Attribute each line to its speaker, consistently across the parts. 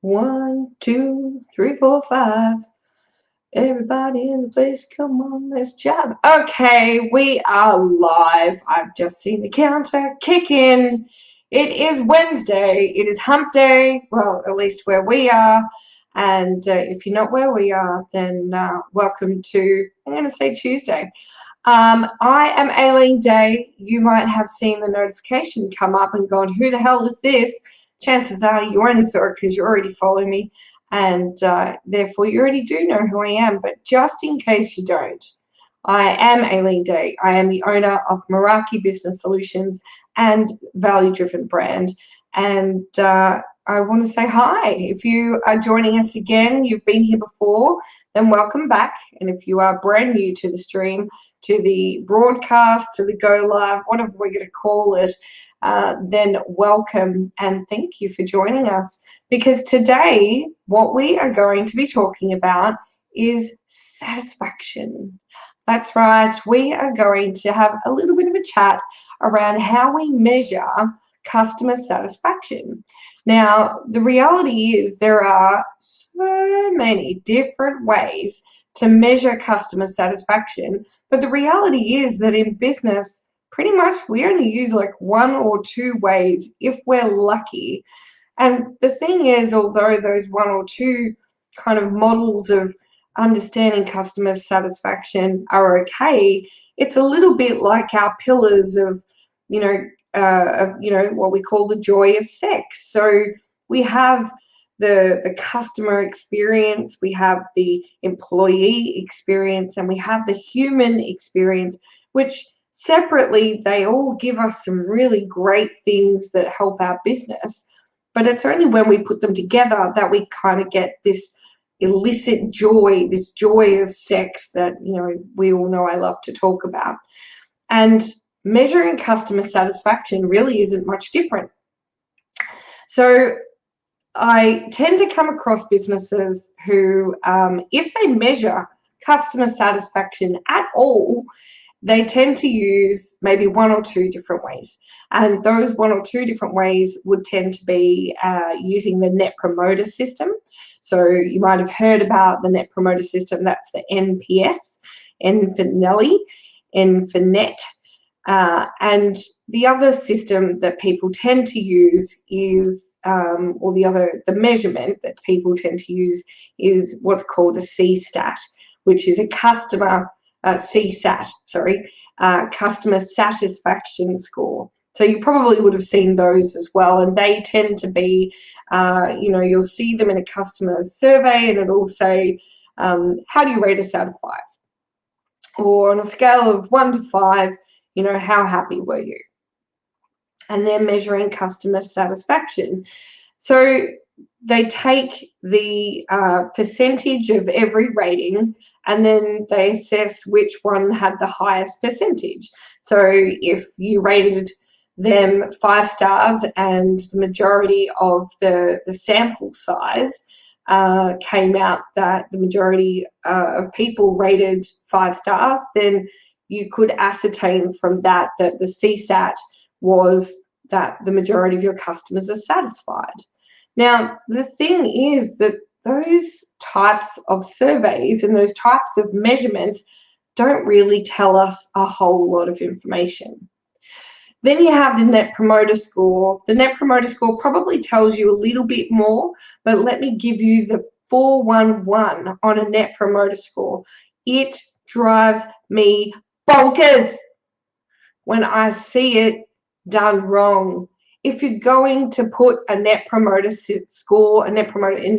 Speaker 1: 1, 2, 3, 4, 5. Everybody in the place, come on, let's jab. Okay, we are live. I've just seen the counter kick in. It is Wednesday. It is hump day. Well, at least where we are. And if you're not where we are, then welcome to, I'm going to say Tuesday. I am Aileen Day. You might have seen the notification come up and gone, who the hell is this? Chances are you only saw it because you already follow me, and therefore you already do know who I am. But just in case you don't, I am Aileen Day. I am the owner of Meraki Business Solutions and Value Driven Brand. And I want to say hi. If you are joining us again, you've been here before, then welcome back. And if you are brand new to the stream, to the broadcast, to the go live, whatever we're going to call it, then welcome and thank you for joining us. Because today, what we are going to be talking about is satisfaction. That's right, we are going to have a little bit of a chat around how we measure customer satisfaction. Now, the reality is there are so many different ways to measure customer satisfaction, but the reality is that in business, pretty much we only use like one or two ways if we're lucky. And the thing is, although those one or two kind of models of understanding customer satisfaction are okay, it's a little bit like our pillars of, what we call the joy of sex. So we have the customer experience, we have the employee experience, and we have the human experience, which separately they all give us some really great things that help our business. But it's only when we put them together that we kind of get this illicit joy, this joy of sex that, we all know I love to talk about. And measuring customer satisfaction really isn't much different. So I tend to come across businesses who, if they measure customer satisfaction at all, they tend to use maybe one or two different ways. And those one or two different ways would tend to be using the Net Promoter System. So you might have heard about the Net Promoter System. That's the NPS, N for Nelly, N for Net. And the other system that people tend to use is, the measurement that people tend to use is what's called a CSAT, which is a customer customer satisfaction score. So you probably would have seen those as well, and they tend to be, you'll see them in a customer survey, and it'll say, how do you rate us out of 5? Or on a scale of 1 to 5, how happy were you? And they're measuring customer satisfaction. So they take the percentage of every rating, and then they assess which one had the highest percentage. So if you rated them 5 stars and the majority of the sample size came out that the majority of people rated 5 stars, then you could ascertain from that the CSAT was that the majority of your customers are satisfied. Now, the thing is that those types of surveys and those types of measurements don't really tell us a whole lot of information. Then you have the Net Promoter Score. The Net Promoter Score probably tells you a little bit more, but let me give you the 411 on a Net Promoter Score. It drives me bonkers when I see it done wrong. If you're going to put a Net Promoter Score, and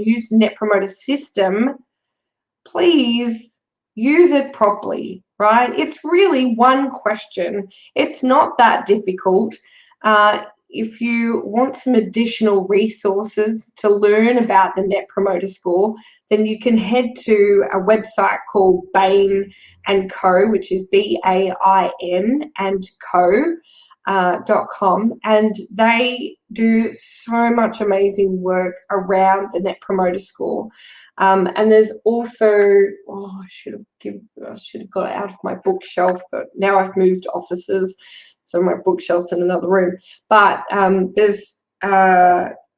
Speaker 1: use the Net Promoter System, please use it properly, right? It's really one question. It's not that difficult. If you want some additional resources to learn about the Net Promoter Score, then you can head to a website called Bain & Co., which is BAIN and Co.com, and they do so much amazing work around the Net Promoter Score. And there's also, I should have got it out of my bookshelf, but now I've moved offices, so my bookshelf's in another room. But there's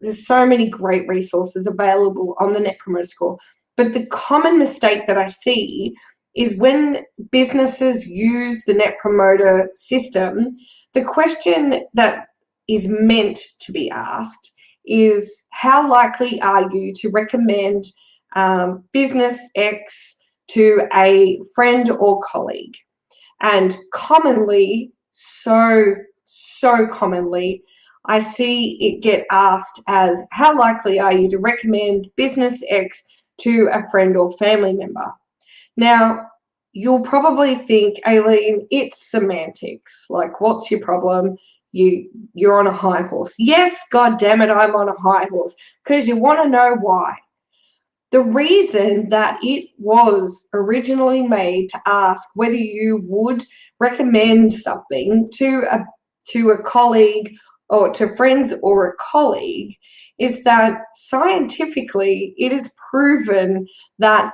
Speaker 1: there's so many great resources available on the Net Promoter Score. But the common mistake that I see is when businesses use the Net Promoter system, the question that is meant to be asked is, how likely are you to recommend business X to a friend or colleague? And commonly, so commonly, I see it get asked as, how likely are you to recommend business X to a friend or family member? Now, you'll probably think, Aileen, it's semantics. Like, what's your problem? You're on a high horse. Yes, God damn it, I'm on a high horse, because you want to know why. The reason that it was originally made to ask whether you would recommend something to a colleague or to friends or a colleague is that scientifically it is proven that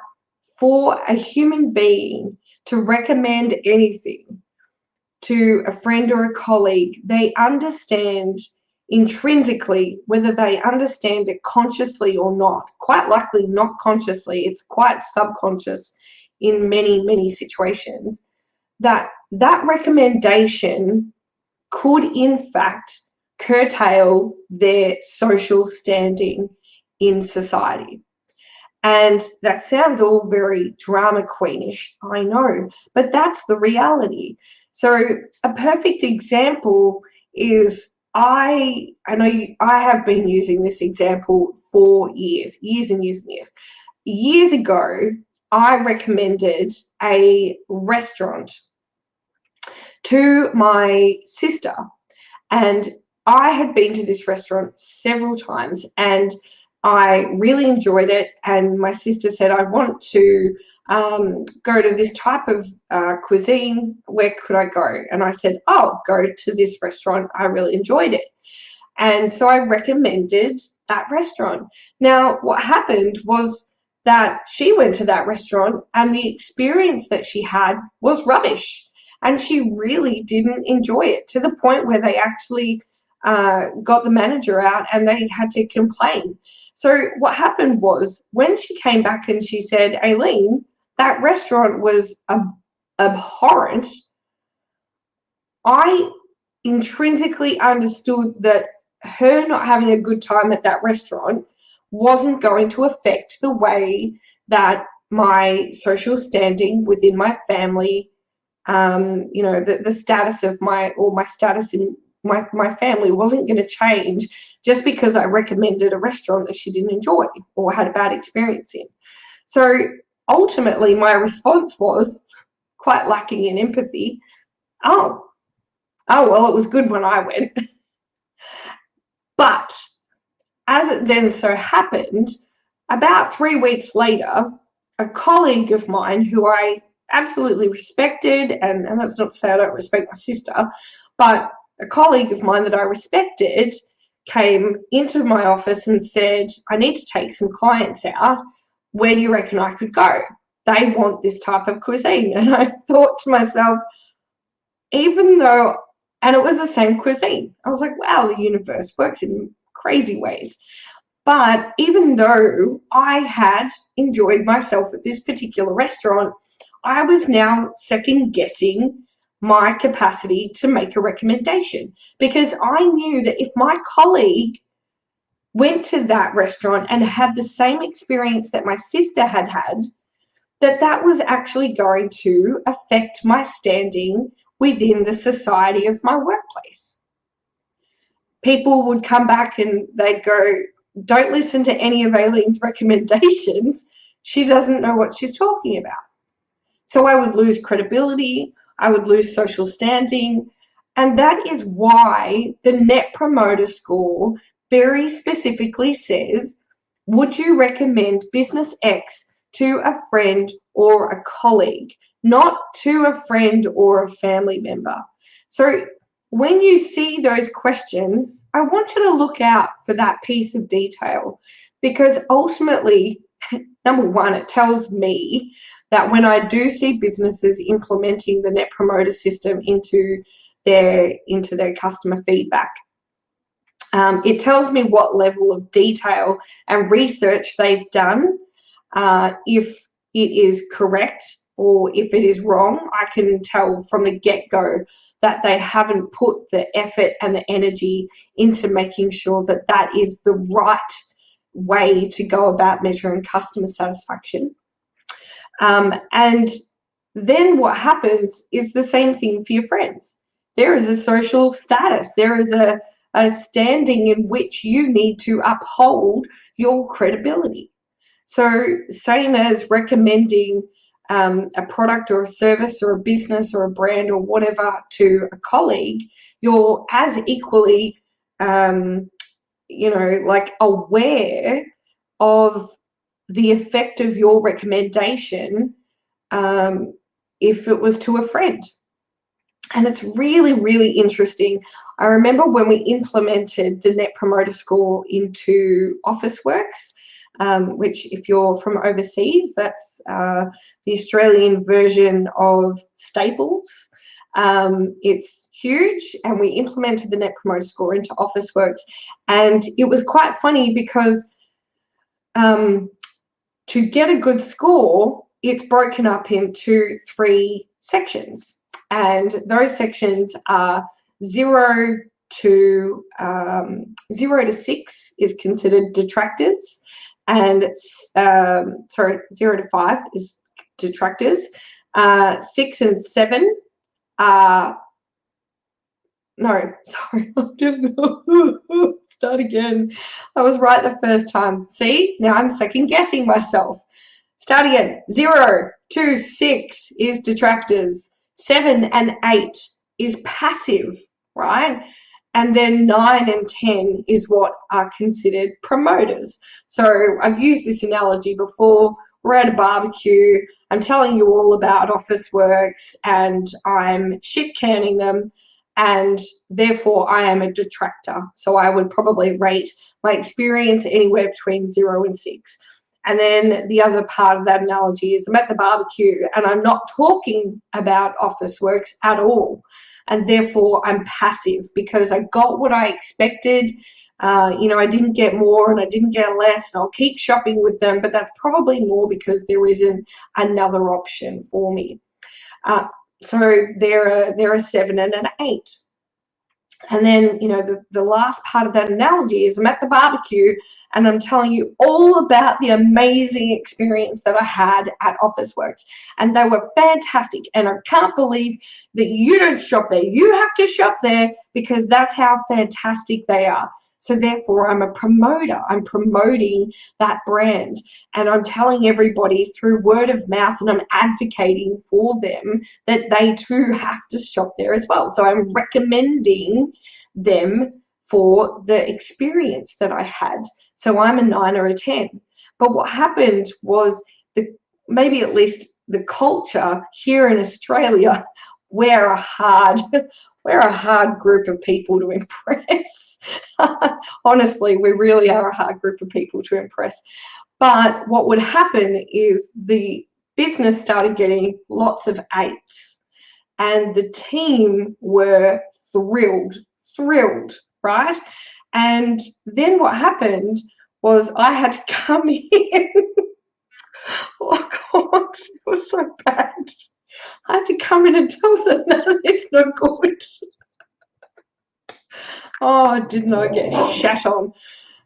Speaker 1: for a human being to recommend anything to a friend or a colleague, they understand intrinsically, whether they understand it consciously or not, quite likely not consciously, it's quite subconscious in many situations, that recommendation could in fact curtail their social standing in society. And that sounds all very drama queenish, I know, but that's the reality. So a perfect example is, I have been using this example for years and years. Years ago, I recommended a restaurant to my sister, and I had been to this restaurant several times and I really enjoyed it, and my sister said, I want to go to this type of cuisine, where could I go? And I said, oh, go to this restaurant, I really enjoyed it. And so I recommended that restaurant. Now, what happened was that she went to that restaurant and the experience that she had was rubbish. And she really didn't enjoy it, to the point where they actually got the manager out and they had to complain. So what happened was, when she came back and she said, Aileen, that restaurant was abhorrent, I intrinsically understood that her not having a good time at that restaurant wasn't going to affect the way that my social standing within my family, the status of my status in my family wasn't going to change just because I recommended a restaurant that she didn't enjoy or had a bad experience in. So ultimately, my response was, quite lacking in empathy, oh, well, it was good when I went. But as it then so happened, about 3 weeks later, a colleague of mine who I absolutely respected, and that's not to say I don't respect my sister, but a colleague of mine that I respected came into my office and said, I need to take some clients out. Where do you reckon I could go? They want this type of cuisine. And I thought to myself, even though, and it was the same cuisine, I was like, wow, the universe works in crazy ways. But even though I had enjoyed myself at this particular restaurant, I was now second guessing my capacity to make a recommendation, because I knew that if my colleague went to that restaurant and had the same experience that my sister had had, that was actually going to affect my standing within the society of my workplace. People would come back and they'd go, don't listen to any of Aileen's recommendations. She doesn't know what she's talking about. So I would lose credibility, I would lose social standing, and that is why the Net Promoter Score very specifically says, would you recommend business X to a friend or a colleague, not to a friend or a family member? So when you see those questions, I want you to look out for that piece of detail, because ultimately, number one, it tells me that when I do see businesses implementing the Net Promoter system into their customer feedback, It tells me what level of detail and research they've done. If it is correct or if it is wrong, I can tell from the get-go that they haven't put the effort and the energy into making sure that that is the right way to go about measuring customer satisfaction. And then what happens is the same thing for your friends. There is a social status. There is a standing in which you need to uphold your credibility. So same as recommending a product or a service or a business or a brand or whatever to a colleague, you're as equally, like aware of the effect of your recommendation if it was to a friend. And it's really, really interesting. I remember when we implemented the Net Promoter Score into Officeworks, which if you're from overseas, that's the Australian version of Staples. It's huge, and we implemented the Net Promoter Score into Officeworks. And it was quite funny because to get a good score, it's broken up into 3 sections. And those sections are 0 to 6 is considered detractors, and 0 to 5 is detractors. 6 and 7 are start again. I was right the first time. See, now I'm second guessing myself. Start again. 0 to 6 is detractors. 7 and 8 is passive, right? And then 9 and 10 is what are considered promoters. So I've used this analogy before. We're at a barbecue. I'm telling you all about Officeworks and I'm shit canning them, and therefore I am a detractor. So I would probably rate my experience anywhere between 0 and 6. And then the other part of that analogy is I'm at the barbecue and I'm not talking about Officeworks at all. And therefore I'm passive because I got what I expected. I didn't get more and I didn't get less, and I'll keep shopping with them, but that's probably more because there isn't another option for me. So there are 7 and an 8. And then, the last part of that analogy is I'm at the barbecue and I'm telling you all about the amazing experience that I had at Officeworks. And they were fantastic. And I can't believe that you don't shop there. You have to shop there because that's how fantastic they are. So therefore, I'm a promoter. I'm promoting that brand. And I'm telling everybody through word of mouth, and I'm advocating for them that they too have to shop there as well. So I'm recommending them for the experience that I had. So I'm a 9 or a 10. But what happened was maybe at least the culture here in Australia, we're a hard group of people to impress. Honestly, we really are a hard group of people to impress. But what would happen is the business started getting lots of 8s, and the team were thrilled, right? And then what happened was I had to come in. Oh God, it was so bad. I had to come in and tell them that it's not good. Oh, didn't I get shat on?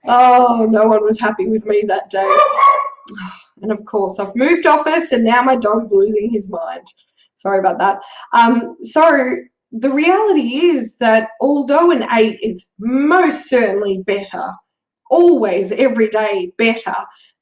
Speaker 1: Oh, no one was happy with me that day. And of course, I've moved office and now my dog's losing his mind. Sorry about that. So the reality is that although an 8 is most certainly better, always, every day better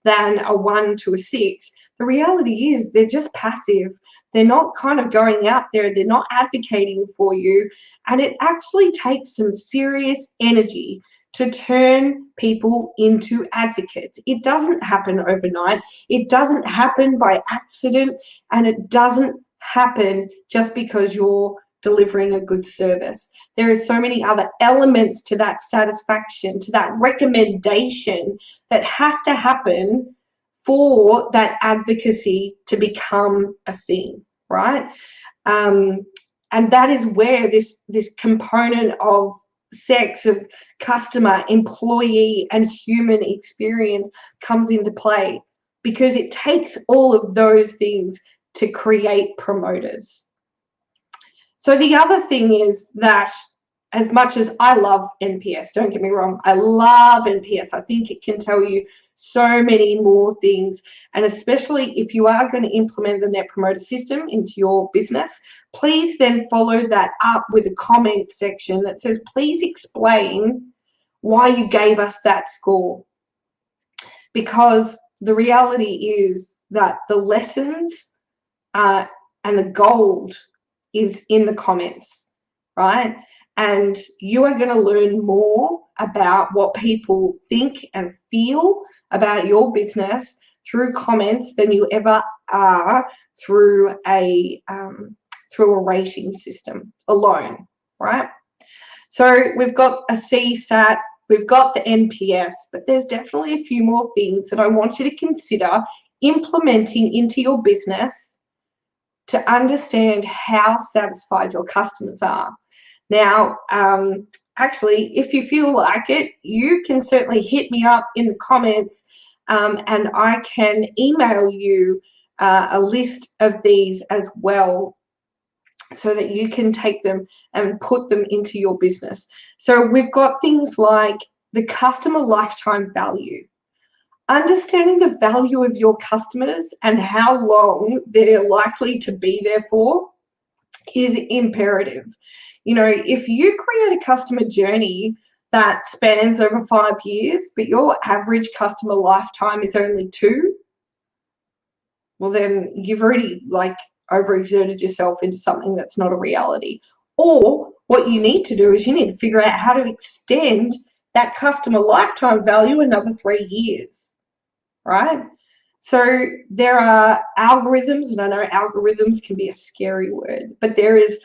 Speaker 1: than a 1 to a 6, the reality is they're just passive. They're not kind of going out there. They're not advocating for you. And it actually takes some serious energy to turn people into advocates. It doesn't happen overnight. It doesn't happen by accident, and it doesn't happen just because you're delivering a good service. There are so many other elements to that satisfaction, to that recommendation that has to happen for that advocacy to become a thing, right? And that is where this component of sex of customer, employee, and human experience comes into play, because it takes all of those things to create promoters. So the other thing is that, as much as I love NPS, don't get me wrong, I love NPS. I think it can tell you so many more things. And especially if you are going to implement the Net Promoter System into your business, please then follow that up with a comment section that says, please explain why you gave us that score. Because the reality is that the lessons and the gold is in the comments, right? And you are going to learn more about what people think and feel about your business through comments than you ever are through a rating system alone, right? So we've got a CSAT, we've got the NPS, but there's definitely a few more things that I want you to consider implementing into your business to understand how satisfied your customers are. Now, actually, if you feel like it, you can certainly hit me up in the comments, and I can email you a list of these as well, so that you can take them and put them into your business. So we've got things like the customer lifetime value. Understanding the value of your customers and how long they're likely to be there for is imperative. You know, if you create a customer journey that spans over 5 years, but your average customer lifetime is only 2, well, then you've already overexerted yourself into something that's not a reality. Or what you need to do is you need to figure out how to extend that customer lifetime value another 3 years, right? So there are algorithms, and I know algorithms can be a scary word, but there is,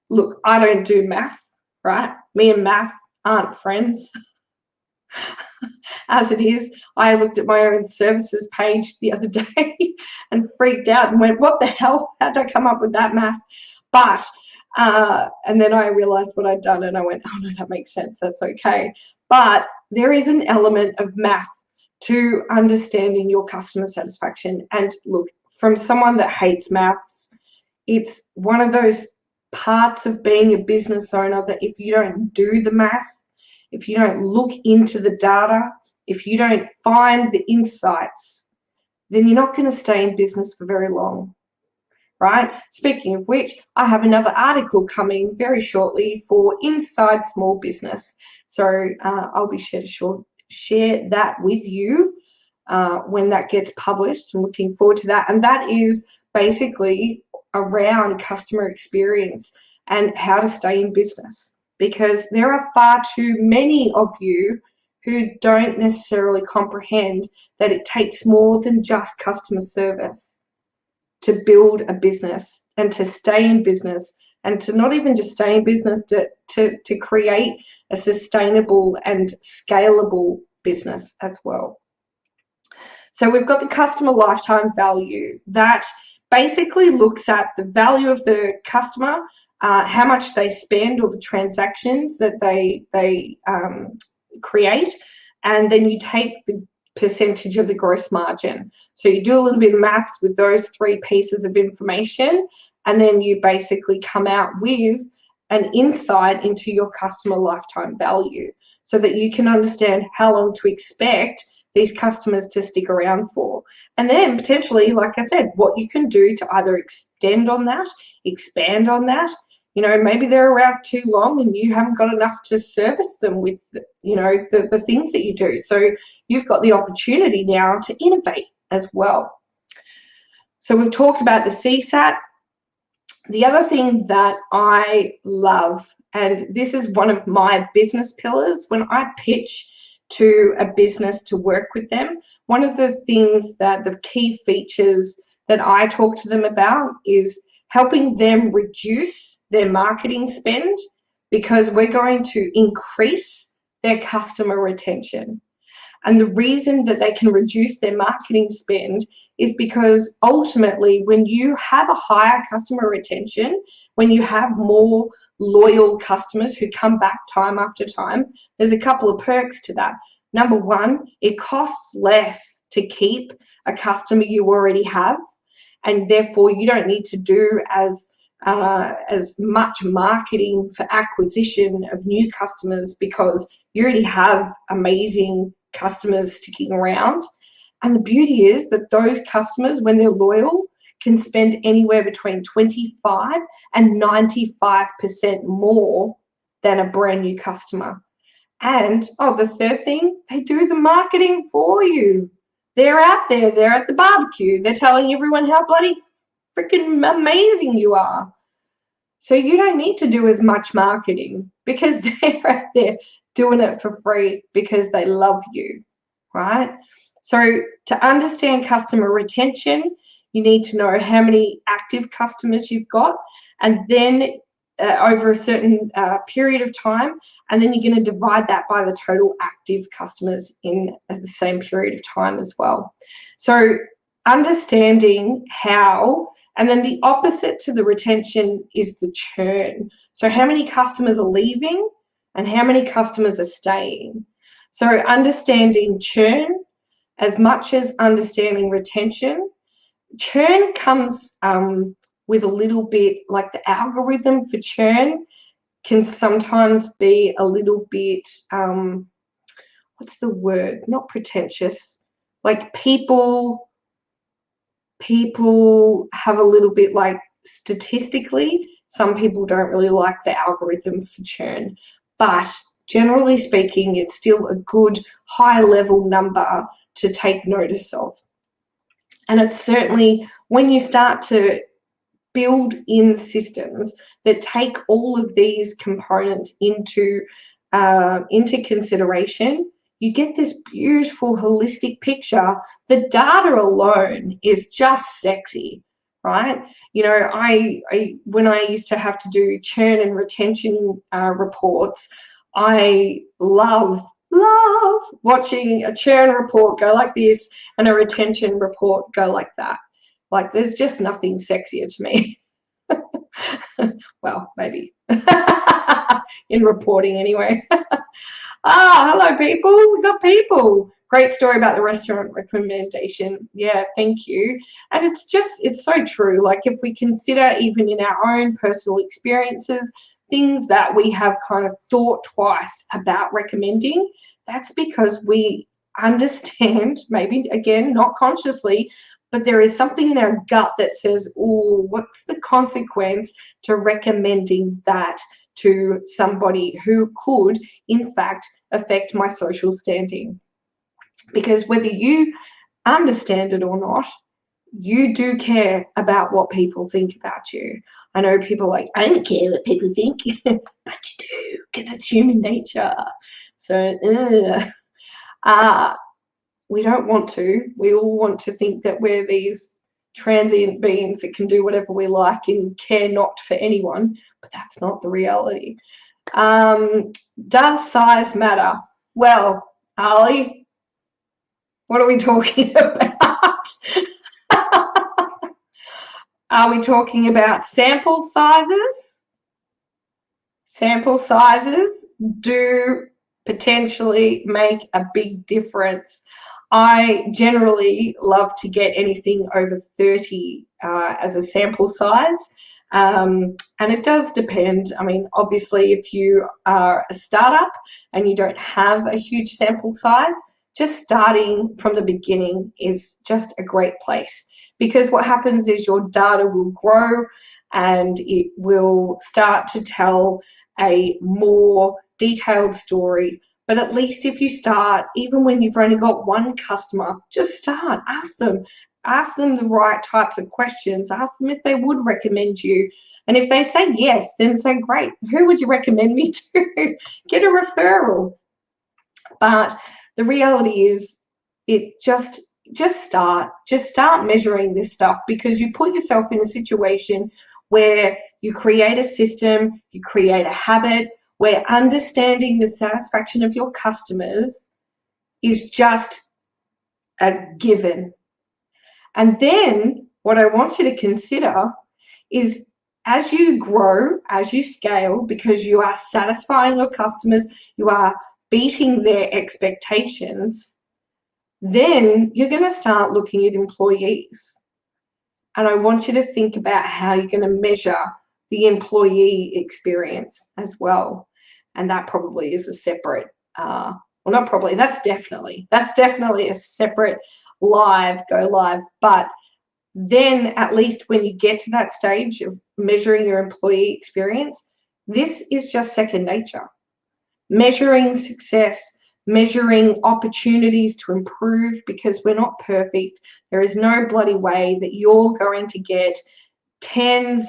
Speaker 1: look, I don't do math, right? Me and math aren't friends. As it is, I looked at my own services page the other day and freaked out and went, what the hell? How did I come up with that math? But, and then I realized what I'd done and I went, oh no, that makes sense. That's okay. But there is an element of math to understanding your customer satisfaction. And look, from someone that hates maths, it's one of those parts of being a business owner that if you don't do the math, if you don't look into the data, if you don't find the insights, then you're not going to stay in business for very long, right? Speaking of which, I have another article coming very shortly for Inside Small Business. So I'll be sure to share that with you when that gets published. I'm looking forward to that. And that is basically around customer experience and how to stay in business, because there are far too many of you who don't necessarily comprehend that it takes more than just customer service to build a business and to stay in business, and to not even just stay in business, to create a sustainable and scalable business as well. So we've got the customer lifetime value that basically looks at the value of the customer, how much they spend, or the transactions that they create, and then you take the percentage of the gross margin. So you do a little bit of maths with those 3 pieces of information, and then you basically come out with an insight into your customer lifetime value, so that you can understand how long to expect these customers to stick around for. And then potentially, like I said, what you can do to either extend on that, expand on that. You know, maybe they're around too long and you haven't got enough to service them with, you know, the things that you do. So you've got the opportunity now to innovate as well. So we've talked about the CSAT. The other thing that I love, and this is one of my business pillars, when I pitch to a business to work with them, one of the things that the key features that I talk to them about is helping them reduce their marketing spend, because we're going to increase their customer retention. And the reason that they can reduce their marketing spend is because ultimately when you have a higher customer retention, when you have more loyal customers who come back time after time, there's a couple of perks to that. Number one, it costs less to keep a customer you already have, and therefore you don't need to do as much marketing for acquisition of new customers because you already have amazing customers sticking around. And the beauty is that those customers, when they're loyal, can spend anywhere between 25 and 95% more than a brand new customer. And the third thing, they do the marketing for you. They're out there, they're at the barbecue, they're telling everyone how bloody freaking amazing you are. So you don't need to do as much marketing because they're out there doing it for free because they love you, right? So to understand customer retention, you need to know how many active customers you've got, and then over a certain period of time, and then you're going to divide that by the total active customers in the same period of time as well. So understanding how, and then the opposite to the retention is the churn. So how many customers are leaving and how many customers are staying. So understanding churn as much as understanding retention. Churn comes with a little bit, like the algorithm for churn can sometimes be a little bit, what's the word? Not pretentious. Like people have a little bit, like, statistically, some people don't really like the algorithm for churn, but generally speaking, it's still a good high level number to take notice of. And it's certainly when you start to build in systems that take all of these components into consideration, you get this beautiful holistic picture. The data alone is just sexy, right? You know, when I used to have to do churn and retention reports, I love watching a churn report go like this and a retention report go like that. Like, there's just nothing sexier to me. Well, maybe in reporting anyway. Hello people, we got people. Great story about the restaurant recommendation. Yeah, thank you. And it's so true. Like, if we consider even in our own personal experiences, things that we have kind of thought twice about recommending, that's because we understand, maybe again, not consciously, but there is something in our gut that says, oh, what's the consequence to recommending that to somebody who could, in fact, affect my social standing? Because whether you understand it or not, you do care about what people think about you. I know people are like, I don't care what people think, but you do, because it's human nature. So, we don't want to. We all want to think that we're these transient beings that can do whatever we like and care not for anyone, but that's not the reality. Does size matter? Well, Ali, what are we talking about? Are we talking about sample sizes? Sample sizes do potentially make a big difference. I generally love to get anything over 30 as a sample size. And it does depend. I mean, obviously, if you are a startup and you don't have a huge sample size, just starting from the beginning is just a great place, because what happens is your data will grow and it will start to tell a more detailed story. But at least if you start, even when you've only got one customer, just start. Ask them the right types of questions. Ask them if they would recommend you. And if they say yes, then say, great, who would you recommend me to? Get a referral. But the reality is, it just start measuring this stuff, because you put yourself in a situation where you create a system, you create a habit, where understanding the satisfaction of your customers is just a given. And then what I want you to consider is, as you grow, as you scale, because you are satisfying your customers, you are beating their expectations, then you're going to start looking at employees. And I want you to think about how you're going to measure the employee experience as well. And that probably is a separate, well, not probably, that's definitely a separate go live. But then at least when you get to that stage of measuring your employee experience, this is just second nature. Measuring success, measuring opportunities to improve, because we're not perfect. There is no bloody way that you're going to get 10s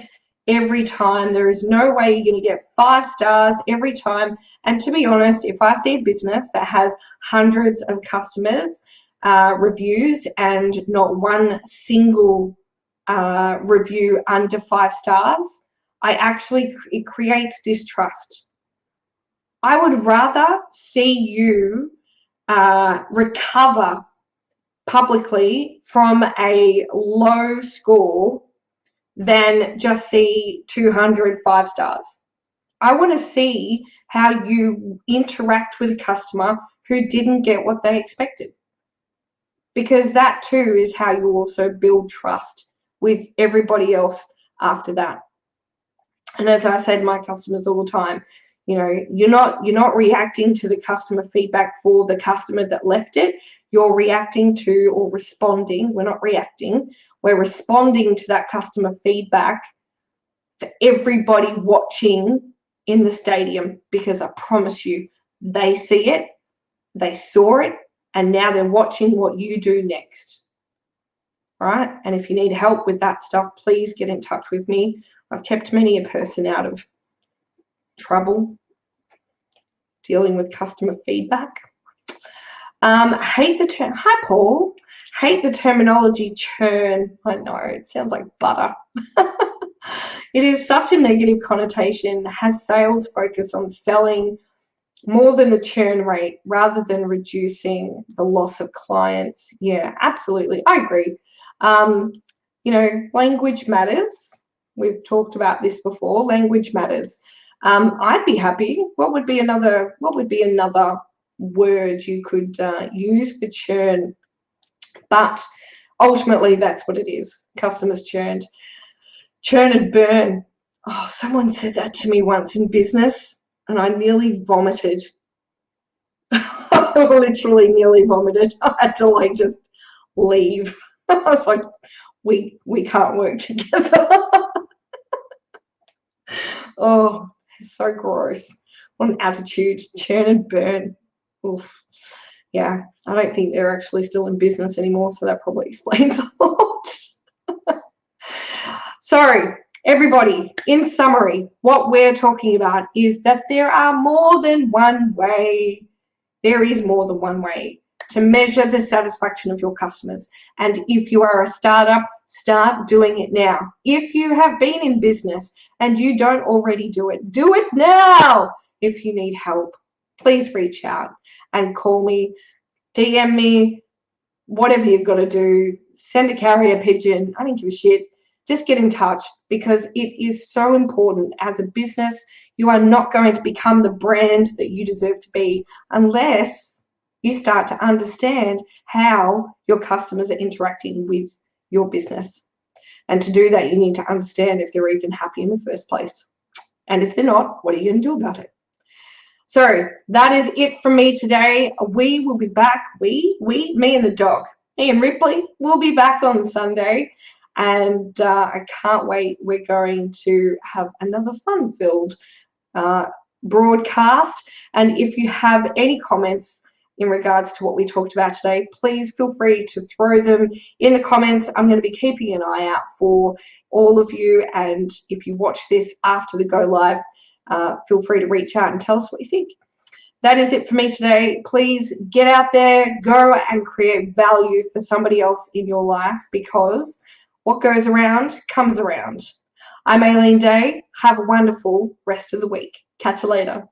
Speaker 1: every time. There is no way you're going to get 5 stars every time. And to be honest, if I see a business that has hundreds of customers, reviews, and not one single review under 5 stars, it creates distrust. I would rather see you recover publicly from a low score than just see 200 5 stars. I want to see how you interact with a customer who didn't get what they expected, because that too is how you also build trust with everybody else after that. And as I say to my customers all the time, you know, you're not reacting to the customer feedback for the customer that left it. You're reacting to, or responding. We're not reacting. We're responding to that customer feedback for everybody watching in the stadium, because I promise you, they see it, they saw it, and now they're watching what you do next. All right? And if you need help with that stuff, please get in touch with me. I've kept many a person out of trouble dealing with customer feedback. Hate the term. Hi, Paul. Hate the terminology churn. I know, it sounds like butter. It is such a negative connotation. Has sales focus on selling more than the churn rate rather than reducing the loss of clients? Yeah, absolutely. I agree. You know, language matters. We've talked about this before. Language matters. I'd be happy. What would be another word you could use for churn? But ultimately, that's what it is. Customers churned. Churn and burn. Oh, someone said that to me once in business, and I nearly vomited. I literally nearly vomited. I had to like just leave. I was like, we can't work together. Oh, it's so gross. What an attitude. Churn and burn. Oof. Yeah, I don't think they're actually still in business anymore, so that probably explains a lot. So, everybody, in summary, what we're talking about is that there are more than one way. There is more than one way to measure the satisfaction of your customers. And if you are a startup, start doing it now. If you have been in business and you don't already do it now. If you need help, please reach out and call me, DM me, whatever you've got to do. Send a carrier pigeon. I don't give a shit. Just get in touch, because it is so important. As a business, you are not going to become the brand that you deserve to be unless you start to understand how your customers are interacting with your business. And to do that, you need to understand if they're even happy in the first place. And if they're not, what are you going to do about it? So that is it from me today. We will be back. Me and the dog, me and Ripley, will be back on Sunday. And I can't wait. We're going to have another fun-filled broadcast. And if you have any comments in regards to what we talked about today, please feel free to throw them in the comments. I'm going to be keeping an eye out for all of you. And if you watch this after the go live, feel free to reach out and tell us what you think. That is it for me today. Please get out there, go and create value for somebody else in your life, because what goes around comes around. I'm Aileen Day. Have a wonderful rest of the week. Catch you later.